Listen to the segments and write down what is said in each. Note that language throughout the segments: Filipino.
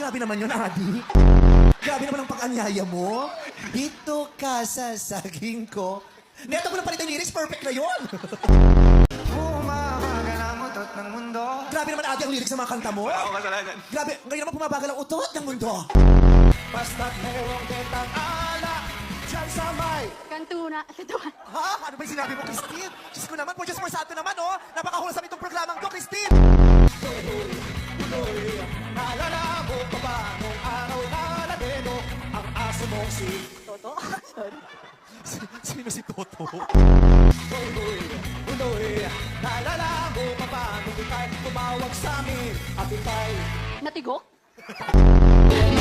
Grabe naman yun, Adi. Grabe naman ang pag-anyaya mo. Dito ka sa saging ko. Neto mo lang palitan yung lyrics, perfect na yun. Bumabagal ang utot ng mundo. Grabe naman, Adi, ang lyrics ng mga kanta mo. Wala akong kasalanan. Grabe, ngayon naman pumabagal ang utot ng mundo. Basta't merong kitang ala dyan sa may... Kantuna. Ha? Ano ba yung sinabi mo, Christine? Diyos ko naman, Diyos for Santo naman, oh. Napakahulsam itong programang to, Christine. Naalala mo pa ba nung araw na ladeno ang aso mo si... Toto? Sino si Toto? Unoy, naalala mo pa ba nung ika'y tumawag sa amin at ika'y... Natigok?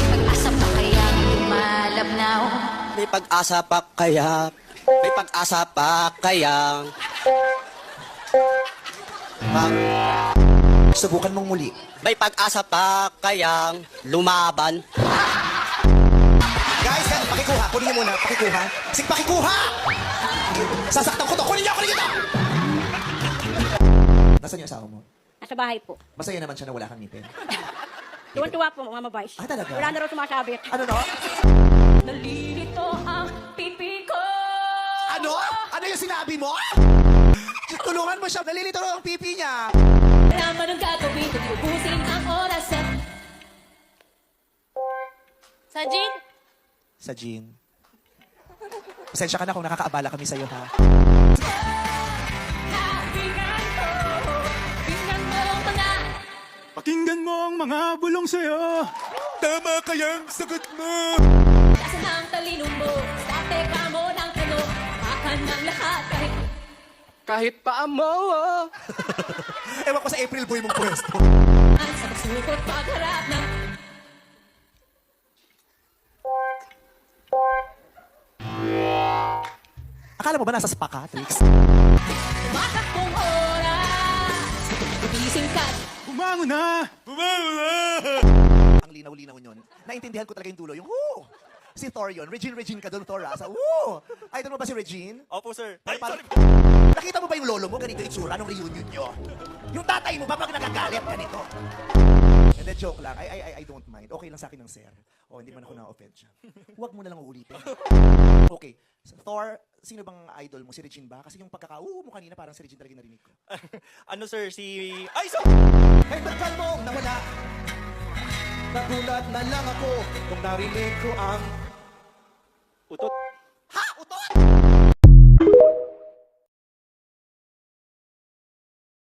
Pag-asa pa kaya lumalabnaw? May pag-asa pa kaya? May pag-asa pa kaya? Subukan mong muli. May pag-asa pa kayang lumaban? Guys, pakikuha. Kunin niyo muna. Pakikuha. Sige, pakikuha! Sasaktan ko to. Kunin niyo! Kunin niyo to! Nasaan yung asawa mo? Nasa bahay po. Masaya naman siya na wala kang ngipin. Tuwan-tuwa po, mga mabays. Ah, talaga? Wala na raw sumasabit. Ano no? Nalilito ang pipi ko. Ano? Ano yung sinabi mo? Tulungan mo siya. Nalilito ang pipi niya. Naman ang gagawin kung ubusin ang oras. Sa Jean? Sa Jean. Pasensya ka na kung nakakaabala kami sa'yo, ha? Pakinggan mo ang mga bulong sa'yo. Tama kayang sagot mo! Kasi ang talino mo, sa teka mo ng tanong, akan ng lahat Kahit pa mo. Ewan ko sa April Boy mong pwesto. ang sa pagsukot pagharap ng Akala mo ba nasa spa ka, Trix? matakbong oras. Gising ka. Bumangon na. Ang linaw-linaw yun. Naintindihan ko talaga yung dulo. Yung, woo! Si Thor yun. Regine ka doon, Thor, ha? Sa, woo! Idol mo ba si Regine? Opo, sir. Nakita mo ba yung lolo mo? Ganito yung itsura nung reunion nyo. Yung tatay mo ba pag nagagalit ganito? Hindi, joke lang. I don't mind. Okay lang sa akin ng sir. O, hindi man ako na-offend siya. Huwag mo na lang uulitin. Okay. So, Thor, sino bang idol mo? Si Regine ba? Kasi yung mo kanina parang si Regine talaga yung narinig ko. Ano, sir? Ay, sir! Ay, bakal mo nawala. Nagulat na lang ako kung narinig ko ang